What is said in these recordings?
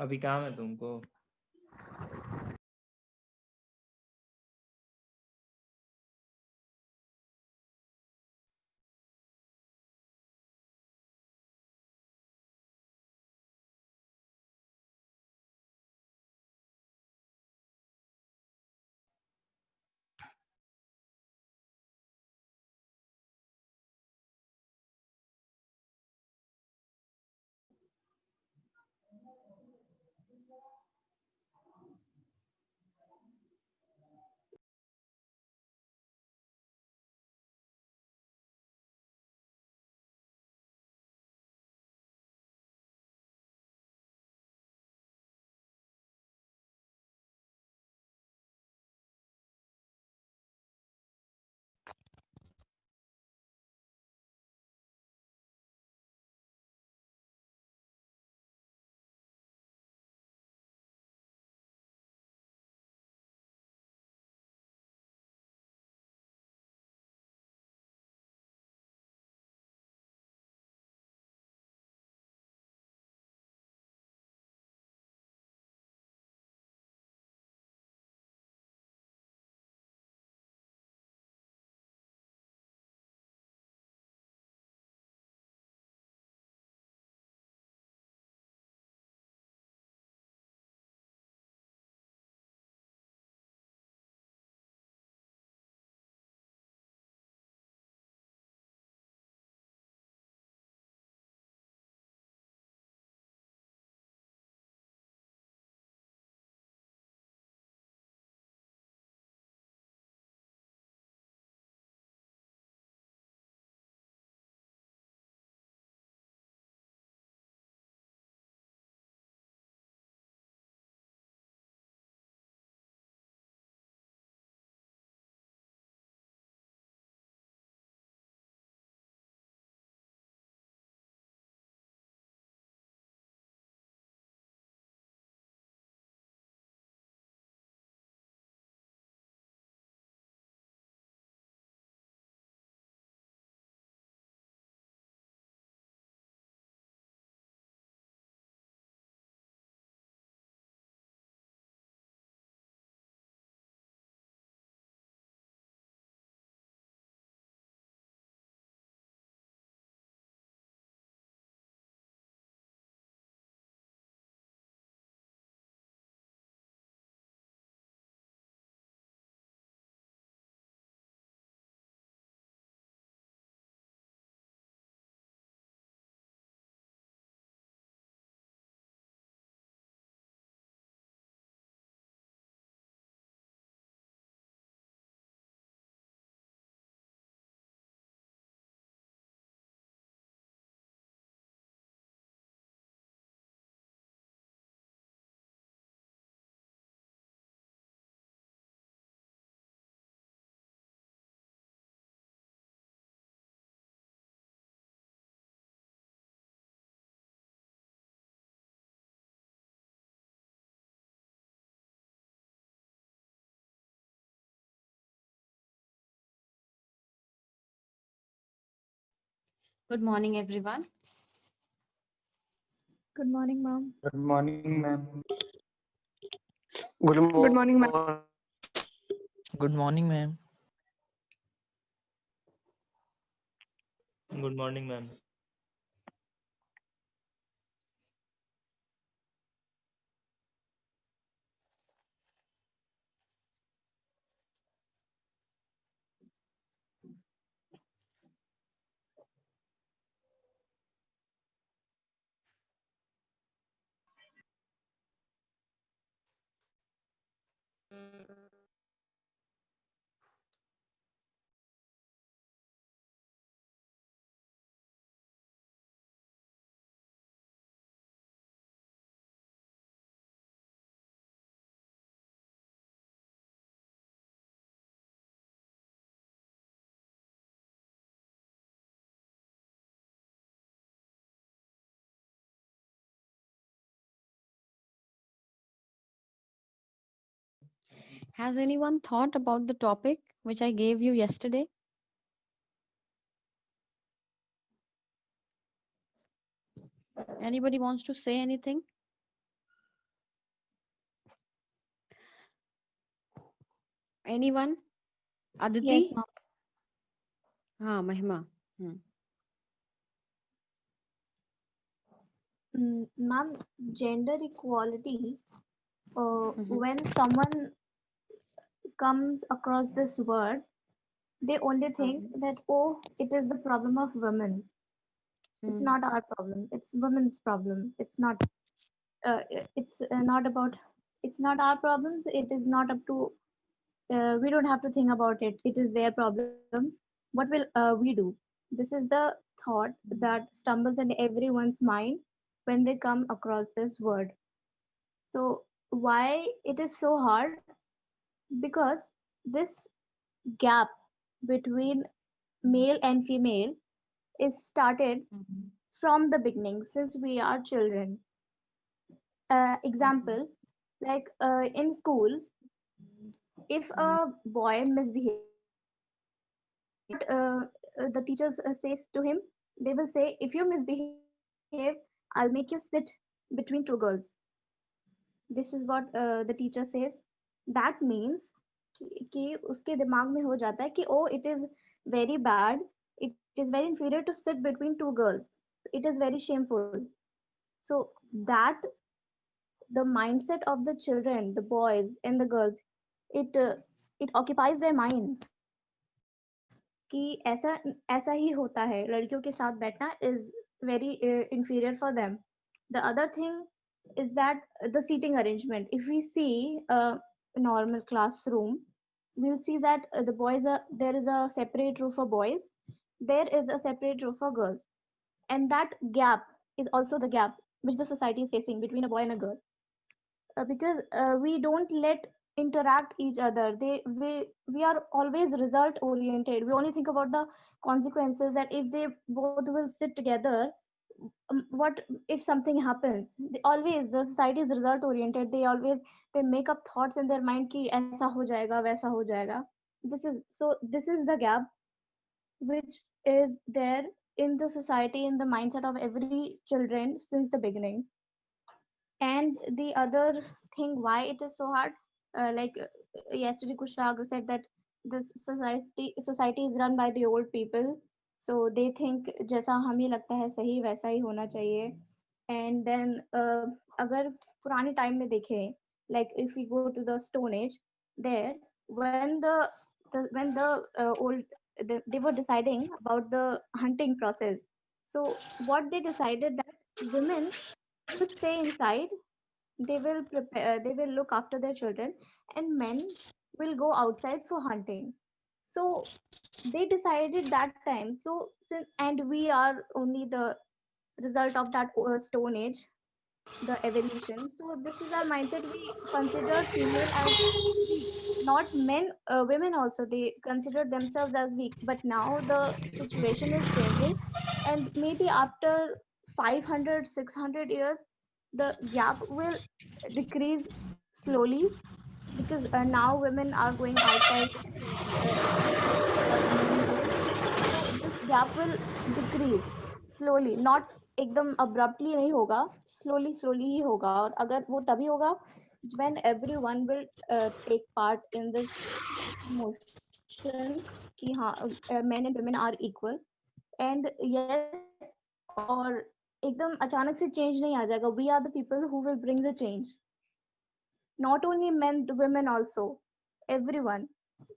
अभी काम है तुमको? Good morning, everyone. Good morning, ma'am. Good morning, ma'am. Good morning, ma'am. Good morning, ma'am. Good morning, ma'am. Has anyone thought about the topic which I gave you yesterday? Anybody wants to say anything? Anyone? Aditi? Yes, ma'am. हाँ महिमा. Ma'am, gender equality, Mhm. when someone comes across this word, they only think that, oh, it is the problem of women. It's not our problem. It's women's problem. It's not about, it's not our problems. It is not up to, we don't have to think about it. It is their problem. What will we do? This is the thought that stumbles in everyone's mind when they come across this word. So why it is so hard? Because this gap between male and female is started from the beginning since we are children. Example, like in school, if a boy misbehaves, what the teachers says to him, they will say, if you misbehave, I'll make you sit between two girls. This is what the teacher says. That means कि उसके दिमाग में हो जाता है कि oh, it is very bad, it is very inferior to sit between two girls, it is very shameful. So that the mindset of the children, the boys and the girls, it occupies their mind कि ऐसा ही होता है, लड़कियों के साथ बैठना is very inferior for them. The other thing is that the seating arrangement. If we see a normal classroom, we'll see that there is a separate row for boys, there is a separate row for girls, and that gap is also the gap which the society is facing between a boy and a girl, because we don't let interact each other. We are always result oriented. We only think about the consequences, that if they both will sit together, what if something happens. Always the society is result oriented. They make up thoughts in their mind कि ऐसा हो जाएगा वैसा हो जाएगा. This is the gap which is there in the society, in the mindset of every children since the beginning. And the other thing why it is so hard, yesterday Kushagra said that the society is run by the old people, so they think जैसा हमें लगता है सही वैसा ही होना चाहिए. And then अगर पुराने टाइम में देखें, like if we go to the stone age, there when they were deciding about the hunting process. So what they decided, that women will stay inside, they will look after their children, and men will go outside for hunting. So they decided that time. So and we are only the result of that stone age, the evolution. So this is our mindset. We consider female as weak. Not men, women also, they consider themselves as weak. But now the situation is changing, and maybe after 500, 600 years, the gap will decrease slowly, because now women are going outside hunting what men do. So this gap will decrease slowly, not एकदम abruptly नहीं होगा, slowly ही होगा. और अगर वो तभी होगा when everyone will take part in this motion कि हाँ, men and women are equal. And yes, और एकदम अचानक से change नहीं आ जाएगा. We are the people who will bring the change. Not only men, the women also, everyone.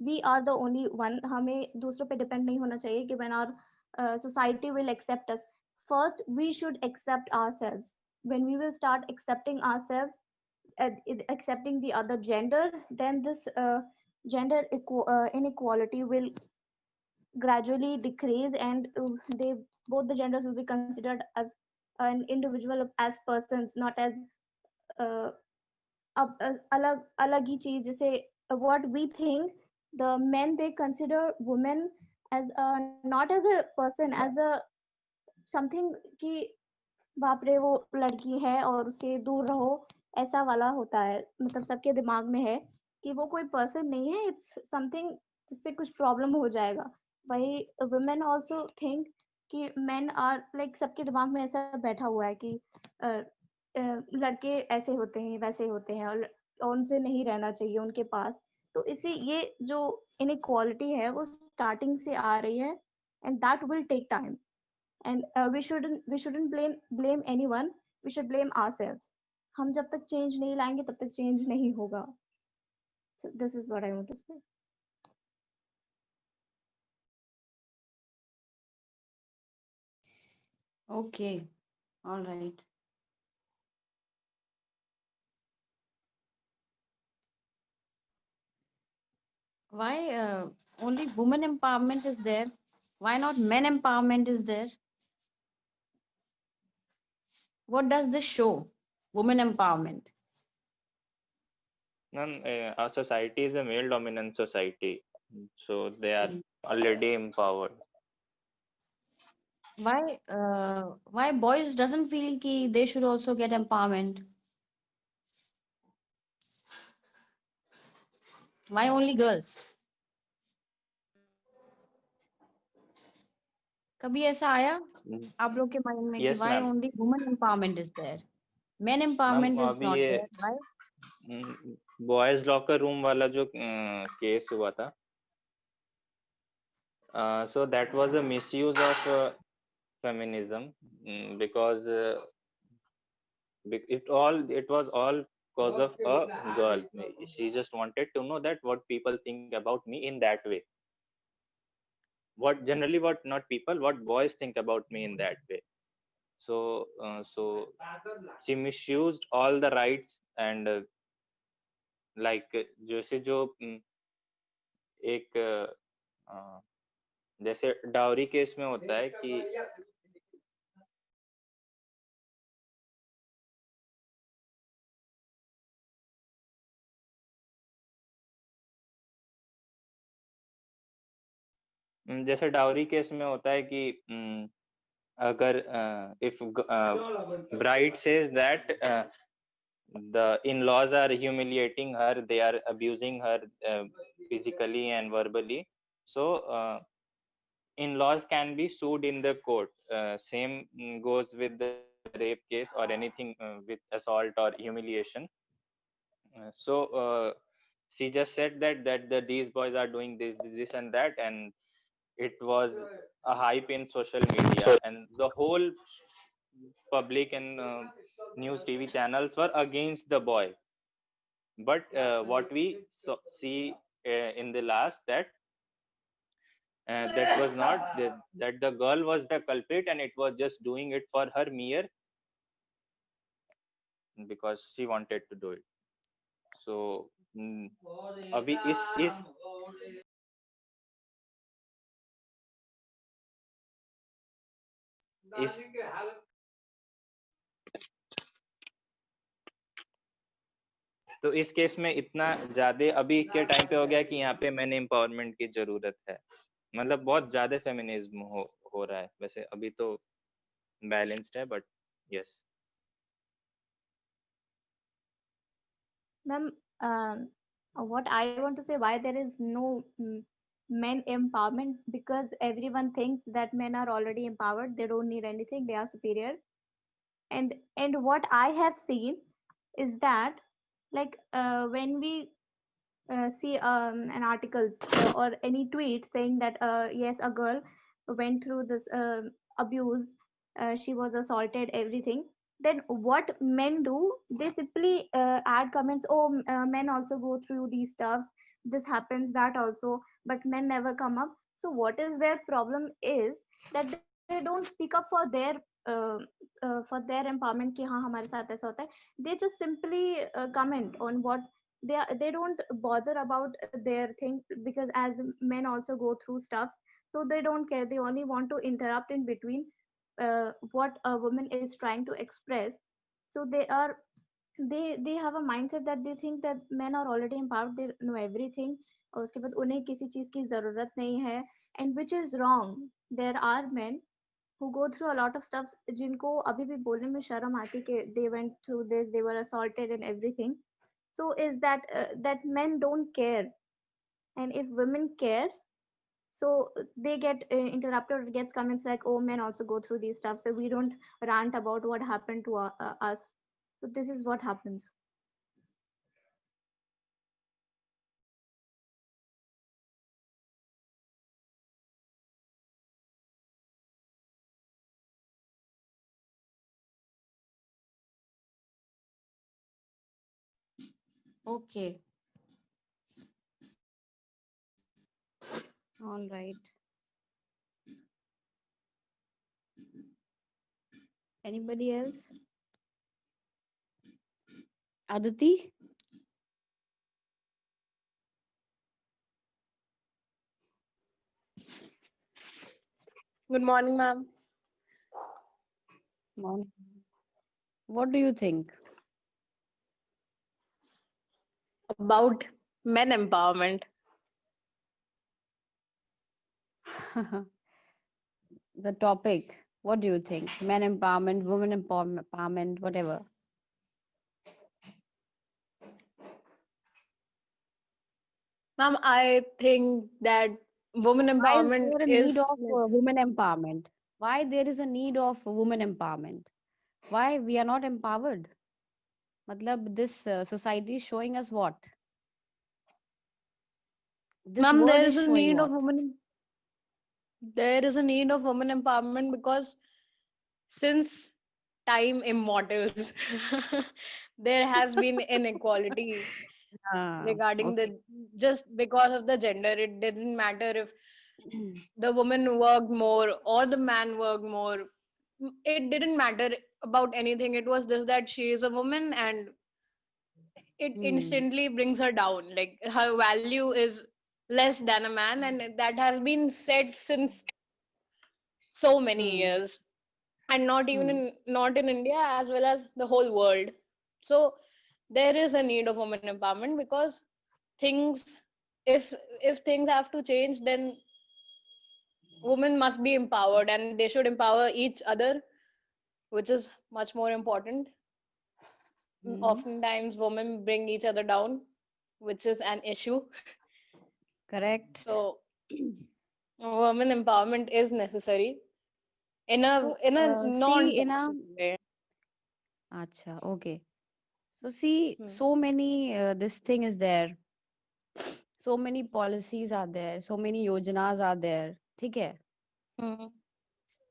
We are the only one. हमें दूसरों पे depend नहीं होना चाहिए कि when our society will accept us. First we should accept ourselves. When we will start accepting ourselves, accepting the other gender, then this inequality will gradually decrease, and they both the genders will be considered as an individual, as persons, not as uh, अब अलग अलग ही चीज. जैसे what we think, the men they consider women as not as a person, as a something कि बाप रे वो लड़की है और उससे दूर रहो, ऐसा वाला होता है. मतलब सबके दिमाग में है कि वो कोई पर्सन नहीं है, इट्स समथिंग जिससे कुछ प्रॉब्लम हो जाएगा. वही वुमेन आल्सो थिंक कि मेन आर लाइक, सबके दिमाग में ऐसा बैठा हुआ है कि लड़के ऐसे होते हैं वैसे होते हैं, और उनसे नहीं रहना चाहिए उनके पास. तो इसी ये जो इनइक्वालिटी है वो स्टार्टिंग से आ रही है, and that will take time, and we shouldn't blame anyone, we should blame ourselves. हम जब तक चेंज नहीं लाएंगे तब तक चेंज नहीं होगा। So this is what I want to say. Okay, all right. Why only women empowerment is there? Why not men empowerment is there? What does this show? Women empowerment. Ma'am, our society is a male dominant society, so they are already empowered. Why boys doesn't feel ki they should also get empowerment? Why only girls? कभी ऐसा आया आप लोग के mind में कि Yes, why ma'am. only women empowerment is there? Men ma'am empowerment is अभी not ये there. Why? Boys locker room वाला जो केस हुआ था, so that was a misuse of feminism, because it was all cause of a girl. She just wanted to know that what people think about me in that way. What not people, what boys think about me in that way. So she misused all the rights, and like जैसे जो एक जैसे dowry case में होता है कि जैसे dowry case में होता है कि अगर if bride says that the in-laws are humiliating her, they are abusing her physically and verbally, so in-laws can be sued in the court. Same goes with the rape case or anything with assault or humiliation. So she just said that these boys are doing this and that, and it was a hype in social media, and the whole public and news TV channels were against the boy. But what we see in the last, that was not that the girl was the culprit, and it was just doing it for her mere because she wanted to do it. So अभी इस इस तो इस case में इतना ज्यादा अभी के टाइम पे हो गया कि यहाँ पे मैन एम्पावरमेंट की जरूरत है। मतलब बहुत ज्यादा फेमिनिज्म हो रहा है। वैसे अभी तो बैलेंस्ड है, but yes. Ma'am, what I want to say, why there is no men empowerment, because everyone thinks that men are already empowered, they don't need anything, they are superior. And what I have seen is that, like, when we see an article or any tweet saying that yes, a girl went through this abuse, she was assaulted, everything, then what men do, they simply add comments, oh, men also go through these stuffs, this happens, that also, but men never come up. So what is their problem is that they don't speak up uh, for their empowerment कि हाँ हमारे साथ ऐसा होता है. They just simply comment on what they don't bother about their things, because as men also go through stuff, so they don't care, they only want to interrupt in between what a woman is trying to express. So they have a mindset that they think that men are already empowered, they know everything, और उसके बाद उन्हें किसी चीज की जरूरत नहीं है, and which is wrong. There are men who go through a lot of stuff, जिनको अभी भी बोलने में शर्म आती कि they went through this, they were assaulted and everything. So is that men don't care, and if women cares, so they get interrupted or gets comments like, oh, men also go through these stuff, so we don't rant about what happened to us. So this is what happens. Okay. All right. Anybody else? Aditi? Good morning, ma'am. Morning. What do you think? About men empowerment. The topic. What do you think? Men empowerment, women empowerment, whatever. Ma'am, I think that women Why is empowerment there a need is of women empowerment? Why there is a need of women empowerment? Why we are not empowered? Matlab, this society is showing us what? This ma'am, world there is is a showing need of what? women empowerment because since time immortals there has been inequality Ah, regarding okay. the just because of the gender. It didn't matter if the woman worked more or the man worked more. It didn't matter about anything. It was just that she is a woman and it Hmm. instantly brings her down. Like her value is less than a man, and that has been said since so many Hmm. years, and not even Hmm. not in India as well as the whole world. So there is a need of women empowerment because things, if if things have to change, then women must be empowered and they should empower each other, which is much more important. Hmm. Oftentimes women bring each other down, which is an issue. Correct. So women empowerment is necessary So, in a see, in a non-toxic way. acha, okay. So, see, Hmm. so many this thing is there. So many policies are there. So many yojanas are there. ठीक है? Hmm.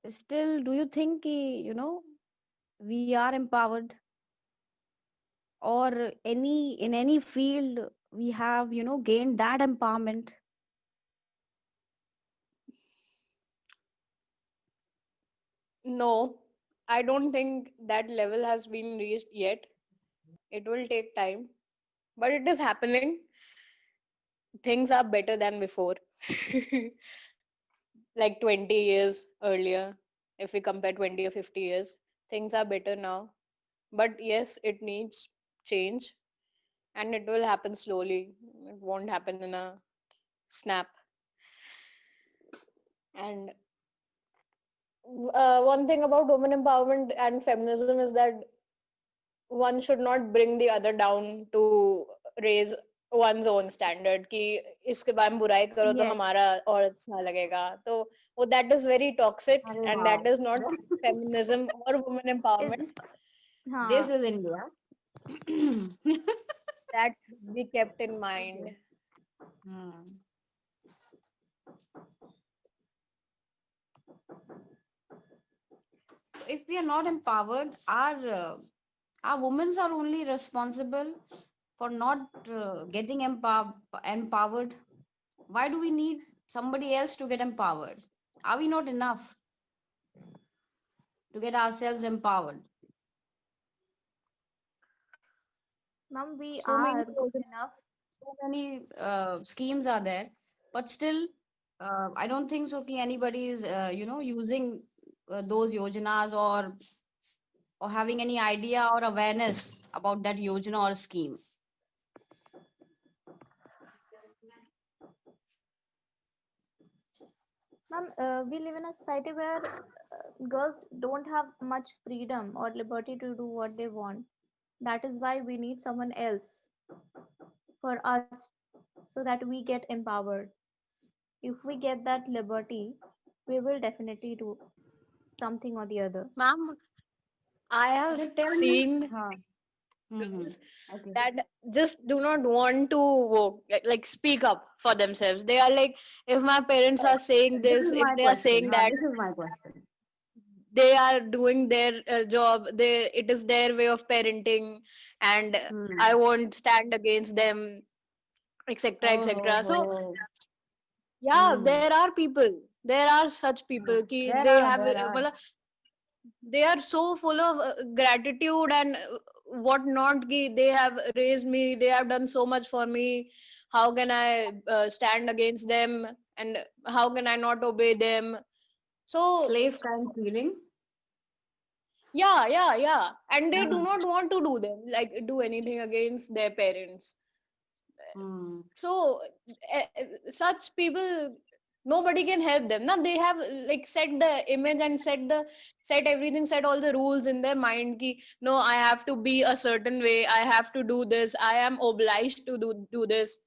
Still, do you think कि, we are empowered, or any in any field we have gained that empowerment? No, I don't think that level has been reached yet. It will take time, but it is happening. Things are better than before. Like 20 years earlier, if we compare 20 or 50 years, things are better now. But yes, it needs change and it will happen slowly. It won't happen in a snap. And one thing about women empowerment and feminism is that one should not bring the other down to raise one's own standard कि इसके बारे में बुराई करो तो Yes. हमारा और अच्छा लगेगा, तो वो that is very toxic अरे and wow. that is not feminism or women is empowerment. This हाँ is India. That should be kept in mind. Okay. Hmm. So if we are not empowered, our women are only responsible for not getting empowered. Why do we need somebody else to get empowered? Are we not enough to get ourselves empowered? ma'am, we So many are good enough. so many schemes are there, but still, I don't think so. Ki anybody is using those yojanas, or having any idea or awareness about that yojana or scheme. Ma'am, we live in a society where girls don't have much freedom or liberty to do what they want. That is why we need someone else for us so that we get empowered. If we get that liberty, we will definitely do something or the other. Ma'am, I have Just tell me. seen Huh. Mm-hmm. girls Okay. that just do not want to like speak up for themselves. They are like, if my parents are saying This this, is if my they are question. saying Huh, that, this is my question. they are doing their job, it is their way of parenting, and I won't stand against them, etc., etc. So Oh. yeah, there are such people ki they have There are. मतलब they are so full of gratitude and what not ki they have raised me, they have done so much for me, how can I stand against them, and how can I not obey them? So Slave kind feeling. yeah, and they do not want to do them, like do anything against their parents. Hmm. So such people, nobody can help them. Now they have like set the image and set everything, set all the rules in their mind ki no, I have to be a certain way, I have to do this, I am obliged to do this.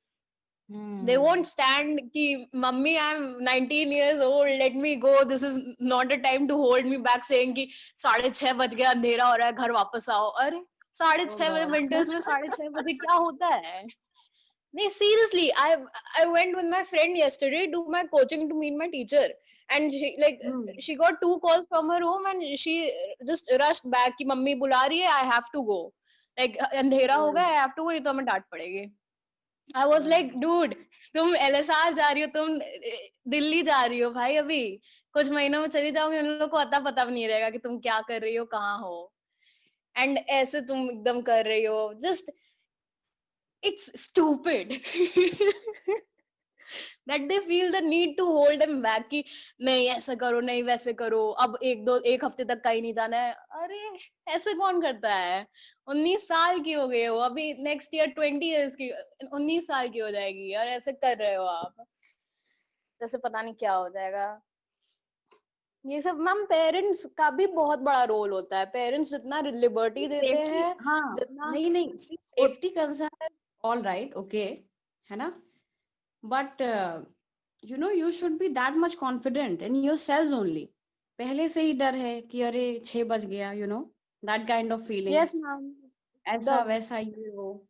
They won't stand ki mummy, I'm 19 years old, let me go, this is not a time to hold me back, saying ki 6:30 बज गया, अंधेरा हो रहा है, घर वापस आओ. अरे 6:30 बजे, विंटर्स में 6:30 बजे क्या होता है? No, seriously, I went with my friend yesterday to my coaching to meet my teacher, and she got 2 calls from her home, and she just rushed back कि मम्मी बुला रही है, I have to go. Like अंधेरा हो गया, I have to go, नहीं तो हमें डांट पड़ेगी. I was like, dude, तुम LSR जा रही हो, तुम दिल्ली जा रही हो भाई, अभी कुछ महीनों में चली जाओगे, उन लोगों को अता पता भी नहीं रहेगा कि तुम क्या कर रही हो, कहाँ हो, एंड ऐसे तुम एकदम कर रही हो. Just it's stupid that they feel the need to hold them back कि नहीं ऐसा करो, नहीं वैसे करो, अब एक हफ्ते तक कहीं नहीं जाना है. अरे ऐसे कौन करता है? 19 साल की हो गए हो, अभी नेक्स्ट ईयर 20 इयर्स की, 19 साल की हो जाएगी और ऐसे कर रहे हो आप, जैसे पता नहीं क्या हो जाएगा. ये सब मैम पेरेंट्स का भी बहुत बड़ा रोल होता है. पेरेंट्स जितना लिबर्टी देते सेफ्टी, हैं, हाँ, जितना नहीं safety concern all right, okay, है ना, but you should be that much confident in yourselves only. पहले से ही डर है कि अरे 6 बज गया, that kind of feeling. yes ma'am, ऐसा the वैसा ये वो,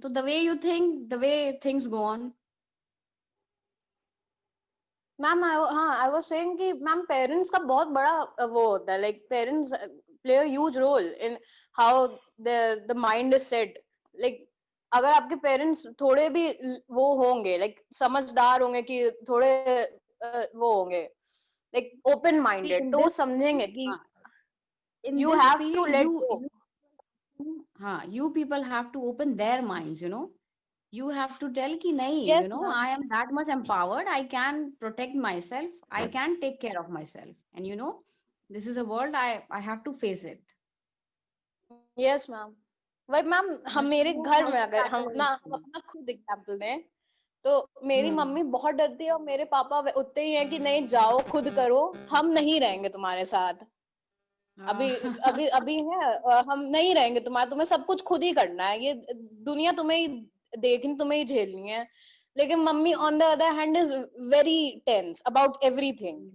तो the way you think, the way things go on. Ma'am I was saying कि मैम पेरेंट्स का बहुत बड़ा वो होता है, like parents play a huge role in how the mind is set. Like अगर आपके पेरेंट्स थोड़े भी वो होंगे, लाइक समझदार होंगे, कि थोड़े वो होंगे, like open See, minded, in तो वो this, समझेंगे कि in you this have to field, let go. you people have to open their minds, you have to tell ki nahi, yes ma'am, I am that much empowered, I can protect myself, I can take care of myself, and this is a world, I have to face it. Yes ma'am. वही ma'am, हम Must मेरे know घर how में to अगर हम tackle अपना anything. अपना खुद एग्जाम्पल दें, तो मेरी मम्मी बहुत डरती है और मेरे पापा उतने ही हैं कि नहीं जाओ खुद करो, हम नहीं रहेंगे तुम्हारे साथ. अभी अभी अभी है हम नहीं रहेंगे तुम्हें सब कुछ खुद ही करना है, ये दुनिया तुम्हें ही देखनी, तुम्हें ही झेलनी है. लेकिन mummy on the other hand is very tense about everything,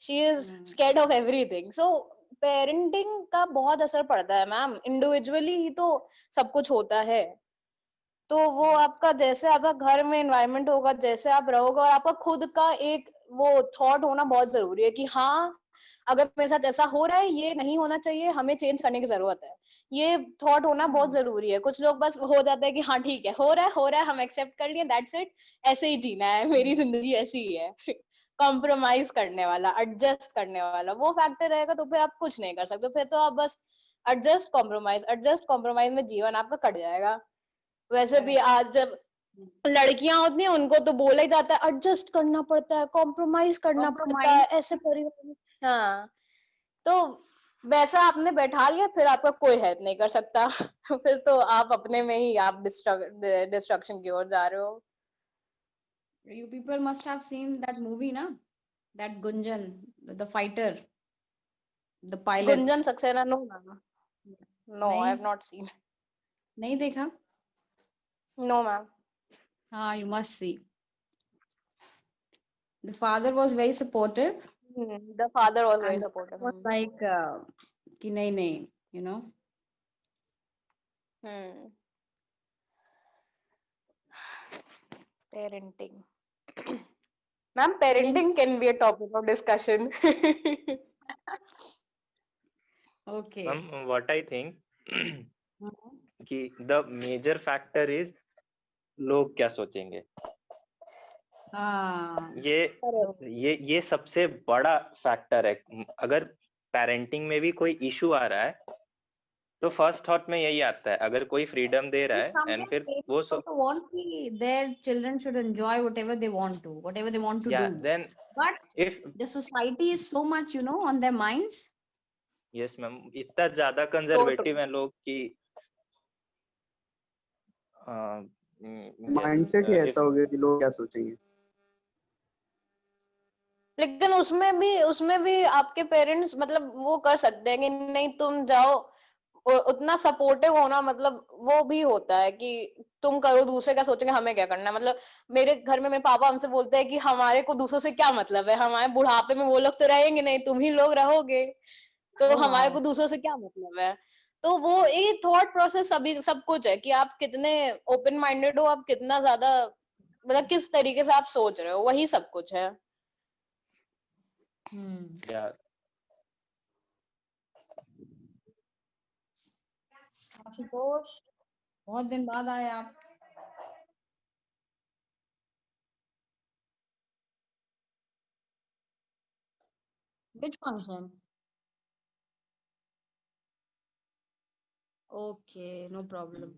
she is scared of everything. So parenting का बहुत असर पड़ता है मैम, इंडिविजुअली ही तो सब कुछ होता है. तो वो आपका जैसे आपका घर में एनवायरनमेंट होगा, जैसे आप रहोगे, और आपका खुद का एक वो थॉट होना बहुत जरूरी है कि हाँ, अगर मेरे साथ ऐसा हो रहा है, ये नहीं होना चाहिए, हमें चेंज करने की जरूरत है. ये थॉट होना बहुत जरूरी है. कुछ लोग बस हो जाता है कि हाँ ठीक है, हो रहा है, हम एक्सेप्ट कर लिए, दैट्स इट, ऐसे ही जीना है, मेरी जिंदगी ऐसी ही है. कॉम्प्रोमाइज करने वाला, एडजस्ट करने वाला वो फैक्टर रहेगा तो फिर आप कुछ नहीं कर सकते. फिर तो आप बस एडजस्ट कॉम्प्रोमाइज में जीवन आपका कट जाएगा. वैसे भी आज जब लड़कियां होती हैं, उनको तो बोला ही जाता है एडजस्ट करना पड़ता है, कॉम्प्रोमाइज करना पड़ता है, ऐसे परिवार में. हाँ, तो वैसा आपने बैठा लिया, फिर आपका कोई हेल्प नहीं कर सकता. फिर तो आप अपने में ही आप डिस्ट्रक्शन की ओर जा रहे हो. You people must have seen that movie, na, that Gunjan, the fighter, the pilot. Gunjan Saxena, no ma'am, no I have नहीं नॉट सीन. नहीं देखा? No ma'am. हाँ, you must see. The father was very supportive, The father was very and the supportive. mother was like कि नहीं, Parenting. Ma'am, parenting can be a topic of discussion. Okay. Ma'am what I think Mhm. कि the major factor is लोग क्या सोचेंगे। हाँ, ये सबसे बड़ा फैक्टर है। अगर पेरेंटिंग में भी कोई इशू आ रहा है तो फर्स्ट थॉट में यही आता है, अगर कोई फ्रीडम दे रहा है एंड sometimes फिर parents वो also want their children should enjoy whatever they want to, whatever they want to या do. Then But if the society is so much, on their minds. Yes ma'am, इतना ज्यादा So conservative true. हैं लोग कि mindset ही ऐसा हो गया कि लोग क्या सोचेंगे। लेकिन उसमें भी आपके पेरेंट्स मतलब वो कर सकते हैं कि नहीं तुम जाओ, उतना सपोर्टिव होना मतलब वो भी होता है कि तुम करो, दूसरे क्या सोचेंगे, हमें क्या करना है। मतलब मेरे घर में मेरे पापा हमसे बोलते हैं कि हमारे को दूसरों से क्या मतलब है, हमारे बुढ़ापे में वो लोग तो रहेंगे नहीं, तुम ही लोग रहोगे, तो Oh हमारे wow. को दूसरों से क्या मतलब है। तो वो ये थॉट प्रोसेस सभी सब कुछ है कि आप कितने ओपन माइंडेड हो, आप कितना ज्यादा मतलब किस तरीके से आप सोच रहे हो, वही सब कुछ है। या आशुतोष, बहुत दिन बाद आए आप। Which function? Okay, no problem.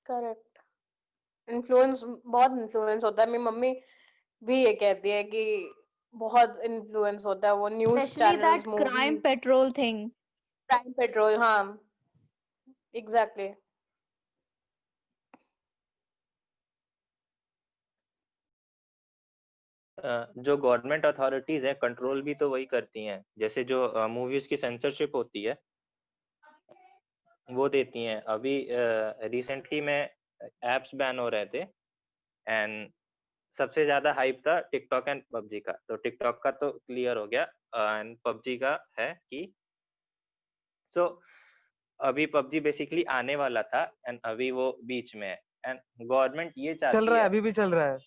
Correct. Influence, बहुत इन्फ्लुएंस होता है। मेरी मम्मी भी ये कहती है कि बहुत इन्फ्लुएंस होता है, वो news Especially channels, that crime movies, petrol thing. Crime petrol. हाँ, एग्जैक्टली। जो गवर्नमेंट अथॉरिटीज हैं कंट्रोल भी तो वही करती हैं। जैसे जो मूवीज की सेंसरशिप होती है वो देती हैं। अभी रिसेंटली में एप्स बैन हो रहे थे एंड सबसे ज्यादा हाइप था टिकटॉक एंड पबजी का। तो टिकटॉक का तो क्लियर हो गया एंड पबजी का है कि सो अभी पबजी बेसिकली आने वाला था एंड अभी वो बीच में है एंड गवर्नमेंट ये चल चाहती रहा है, है। अभी भी चल रहा है।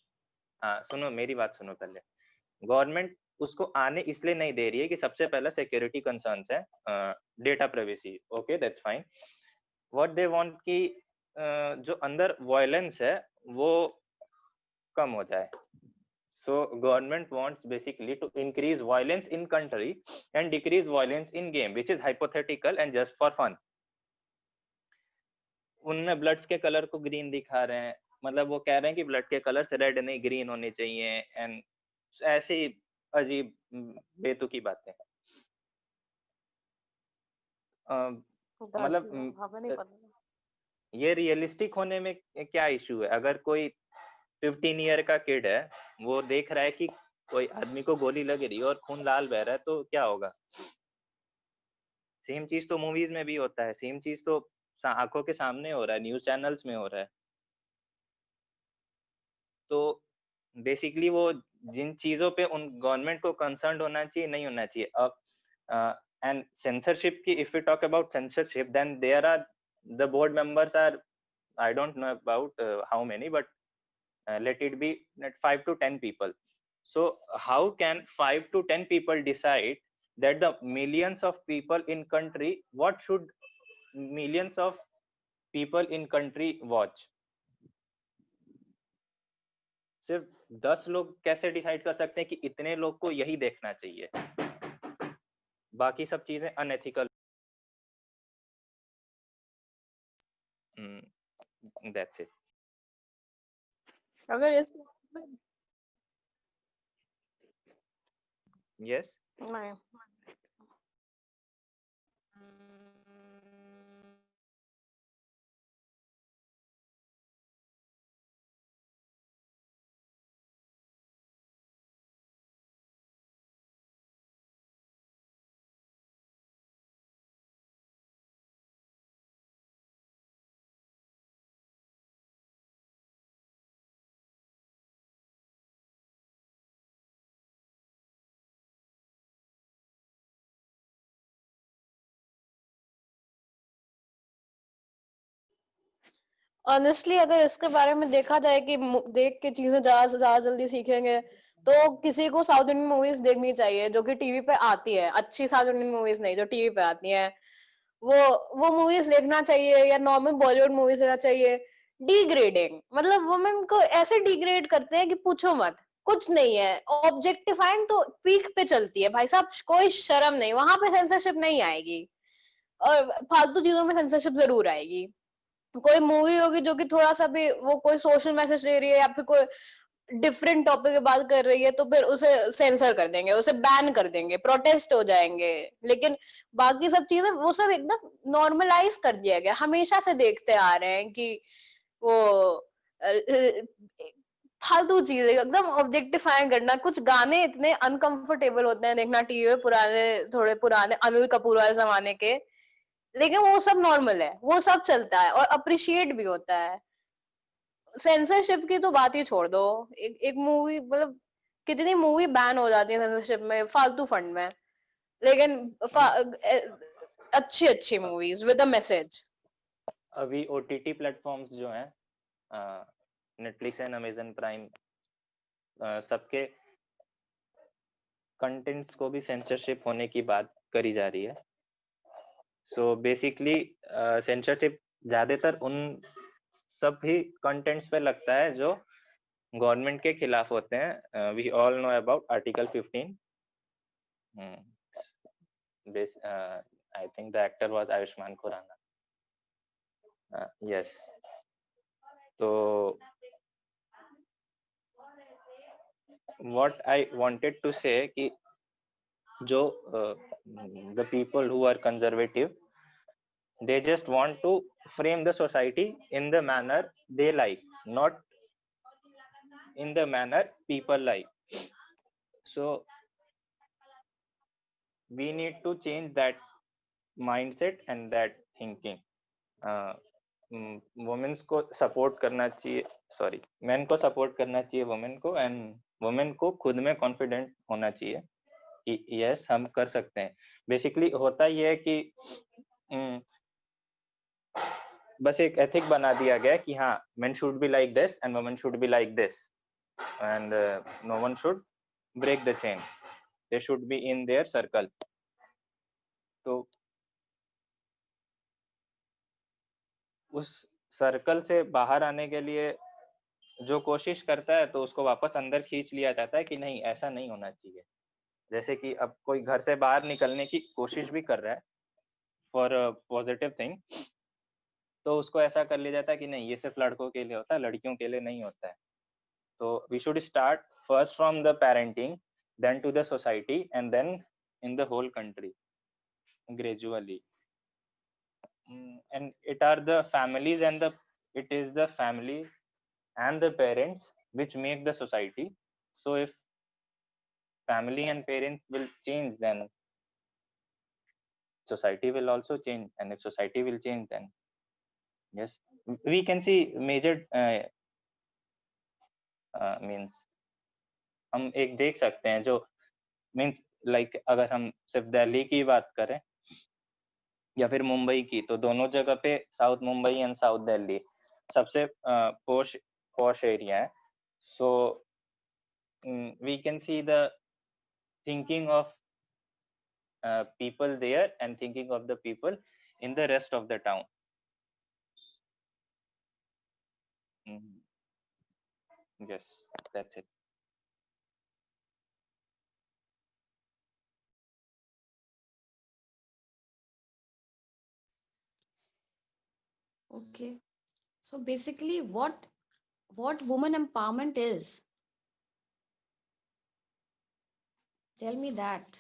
हाँ सुनो, मेरी बात सुनो पहले। गवर्नमेंट उसको आने इसलिए नहीं दे रही है कि सबसे पहला सिक्योरिटी कंसर्न्स है, data privacy. Okay that's fine. What they want कि जो अंदर वायलेंस है वो कम हो जाए। So government wants basically to increase violence in country and decrease violence in game, which is hypothetical and just for fun. उनमें bloods के colour को ग्रीन दिखा रहे हैं, मतलब वो कह रहे हैं कि ब्लड के कलर रेड नहीं ग्रीन होने चाहिए एंड ऐसे ही अजीब बेतुकी बातें। मतलब हमें नहीं पता। ये रियलिस्टिक होने में क्या इशू है? अगर कोई 15 ईयर का किड है, वो देख रहा है कि कोई आदमी को गोली लग रही है और खून लाल बह रहा है, तो क्या होगा? सेम चीज तो मूवीज में भी होता है, सेम चीज तो आंखों के सामने हो रहा है, न्यूज चैनल्स में हो रहा है। तो बेसिकली वो जिन चीजों पे उन गवर्नमेंट को कंसर्न होना चाहिए नहीं होना चाहिए। अब एंड सेंसरशिप की, if we talk about censorship, then there are the board members are, I don't know about how many, but let it be at 5 to 10 people. So how can 5 to 10 people decide that the millions of people in country, what should millions of people in country watch? सिर्फ 10 लोग कैसे decide कर सकते हैं कि इतने लोग को यही देखना चाहिए? बाकी सब चीजें अनएथिकल। That's it. अगर इस यस। नहीं ऑनेस्टली अगर इसके बारे में देखा जाए कि देख के चीजें ज्यादा से ज्यादा जल्दी सीखेंगे, तो किसी को साउथ इंडियन मूवीज देखनी चाहिए जो कि टीवी पे आती है। अच्छी साउथ इंडियन मूवीज नहीं, जो टीवी पे आती हैं, वो मूवीज देखना चाहिए, या नॉर्मल बॉलीवुड मूवीज देखना चाहिए। डिग्रेडिंग मतलब वुमेन को ऐसे डिग्रेड करते हैं कि पूछो मत। कुछ नहीं है, ऑब्जेक्टिफाइंग तो पीक पे चलती है भाई साहब, कोई शर्म नहीं, वहां पे सेंसरशिप नहीं आएगी, और फालतू चीजों में सेंसरशिप जरूर आएगी। कोई मूवी होगी जो कि थोड़ा सा भी वो कोई सोशल मैसेज दे रही है, या फिर कोई डिफरेंट टॉपिक की बात कर रही है, तो फिर उसे सेंसर कर देंगे, उसे बैन कर देंगे, प्रोटेस्ट हो जाएंगे। लेकिन बाकी सब चीजें वो सब एकदम नॉर्मलाइज कर दिया गया, हमेशा से देखते आ रहे हैं कि वो फालतू चीजें एकदम ऑब्जेक्टिफाइंग करना। कुछ गाने इतने अनकंफर्टेबल होते हैं देखना टीवी पे, पुराने, थोड़े पुराने अनिल कपूर वाले जमाने के, लेकिन वो सब नॉर्मल है, वो सब चलता है और अप्रिशिएट भी होता है। सेंसरशिप की तो बात ही छोड़ दो। एक मूवी मतलब कितनी मूवी बैन हो जाती है सेंसरशिप में, फालतू फंड में, लेकिन अच्छी अच्छी मूवीज विद अ मैसेज। अभी ओटीटी प्लेटफॉर्म्स जो हैं, नेटफ्लिक्स एंड अमेजन प्राइम, सबके कंटेंट्स को भी सेंसरशिप होने की बात करी जा रही है। सो बेसिकली सेंसरशिप ज्यादातर उन सब ही कंटेंट्स पे लगता है जो गवर्नमेंट के खिलाफ होते हैं। We all know about article 15। I think the actor was Ayushmann Khurrana. Yes. तो what I wanted to say कि जो the people who are conservative, they just want to frame the society in the manner they like, not in the manner people like. So we need to change that mindset and that thinking. Womens को support करना चाहिए, sorry, main को support करना चाहिए women को, and women को खुद में कॉन्फिडेंट होना चाहिए कि यस हम कर सकते हैं। बेसिकली होता ये है कि बस एक एथिक बना दिया गया कि हाँ, men should be like this and women should be like this, and no one should break the chain, they should be in their circle. तो उस सर्कल से बाहर आने के लिए जो कोशिश करता है तो उसको वापस अंदर खींच लिया जाता है कि नहीं, ऐसा नहीं होना चाहिए। जैसे कि अब कोई घर से बाहर निकलने की कोशिश भी कर रहा है फॉर पॉजिटिव थिंग, तो उसको ऐसा कर लिया जाता है कि नहीं, ये सिर्फ लड़कों के लिए होता है, लड़कियों के लिए नहीं होता है। तो we should start first from the parenting, then to the society, and then in the whole country gradually. And it are the families and it is the family and the parents which make the society. So if family and parents will change, then society will also change, and if society will change, then yes, we can see major means हम एक देख सकते हैं जो means like अगर हम सिर्फ दिल्ली की बात करें या फिर मुंबई की, तो दोनों जगह पे south Mumbai and south Delhi सबसे पोश पॉश एरिया है। So we can see the thinking of people there and thinking of the people in the rest of the town. Mhm. Yes, that's it. Okay. So basically, what woman empowerment is? Tell me that.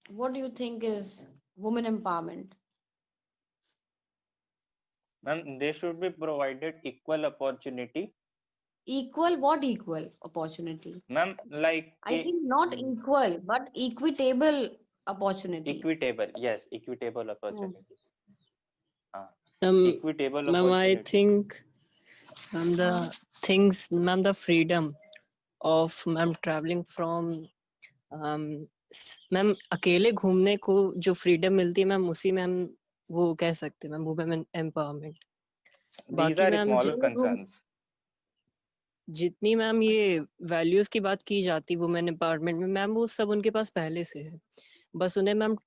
What do you think is woman empowerment? Ma'am, they should be provided equal opportunity. Equal, what equal opportunity? Ma'am, like I think not equal, but equitable opportunity. equitable. Yes, equitable Hmm. opportunity. Ah, Um, equitable ma'am, I opportunity. think, ma'am, the freedom of ma'am traveling from, ma'am अकेले घूमने को जो freedom मिलती है ma'am उसी में हम वो कह सकते हैं मैम वुमेन एम्पावरमेंट. These बाकी are मैम small concerns. जितनी मैम ये वैल्यूज की बात की जाती वुमेन एम्पावरमेंट में मैम वो सब उनके पास पहले से है. बस उन्हें मैम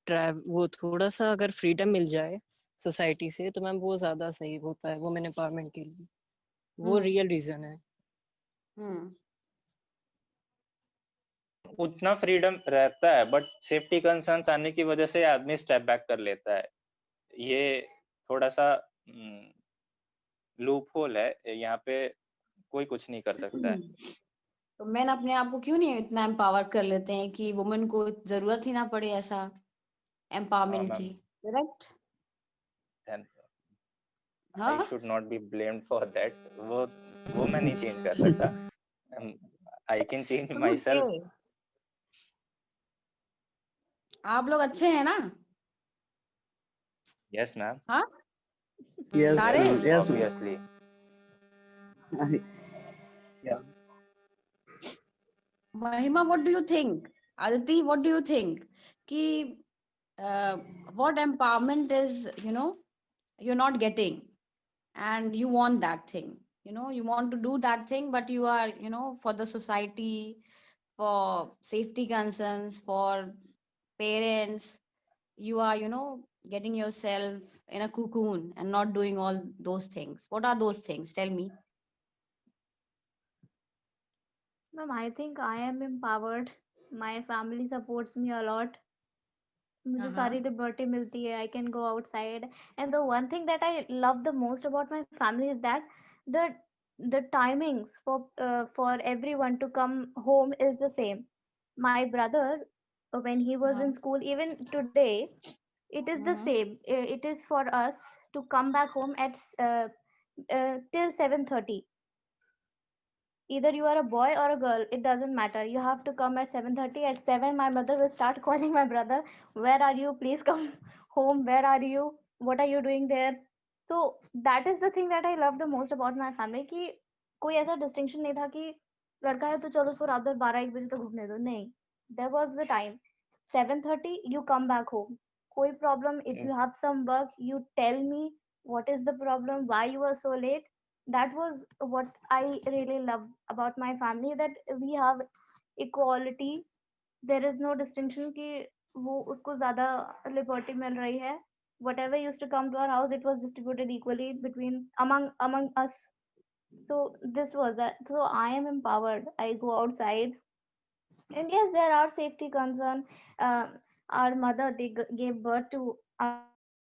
वो थोड़ा सा अगर फ्रीडम मिल जाए सोसाइटी से तो मैम वो ज्यादा सही होता है वुमेन एम्पावरमेंट के लिए. वो रियल रीजन है. उतना फ्रीडम रहता है बट सेफ्टी कंसर्न्स आने की वजह से आदमी स्टेप बैक कर लेता है. ये थोड़ा सा लूप होल है, यहाँ पे कोई कुछ नहीं कर सकता है. तो मैन अपने आप को क्यों नहीं इतना एम्पावर कर लेते हैं कि वुमेन को जरूरत ही ना पड़े ऐसा एम्पावरमेंट मैम, की. Correct. I should not be blamed for that. वो मैं नहीं चेंज कर सकता. I can change myself. आप लोग अच्छे हैं ना? Yes, ma'am. हाँ Yes, सारे. ma'am. Yes, ma'am. Obviously. Yeah. Mahima, what do you think? Aditi, what do you think? Ki what empowerment is, you're not getting, and you want that thing. You want to do that thing, but you are, for the society, for safety concerns, for parents, you are, getting yourself in a cocoon and not doing all those things. What are those things? Tell me. Ma'am, I think I am empowered. My family supports me a lot. मुझे सारी liberty मिलती है. I can go outside. And the one thing that I love the most about my family is that the the timings for everyone to come home is the same. My brother, when he was in school, even today, it is the same. It is for us to come back home at till 7:30. Either you are a boy or a girl, it doesn't matter. You have to come at 7:30. At 7 my mother will start calling my brother, where are you, please come home, where are you, what are you doing there. So that is the thing that I love the most about my family, कि कोई ऐसा distinction नहीं था कि लड़का है तो चलो उसको रात भर 12-1 बजे तक घूमने दो. नहीं, there was the time. 7:30 you come back home. कोई problem, if you have some work, you tell me what is the problem, why you are so late. That was what I really love about my family, that we have equality. There is no distinction कि वो उसको ज़्यादा liberty मिल रही है. Whatever used to come to our house, it was distributed equally between among us. So this was that. So I am empowered. I go outside, and yes, there are safety concerns. Our mother, they gave birth to us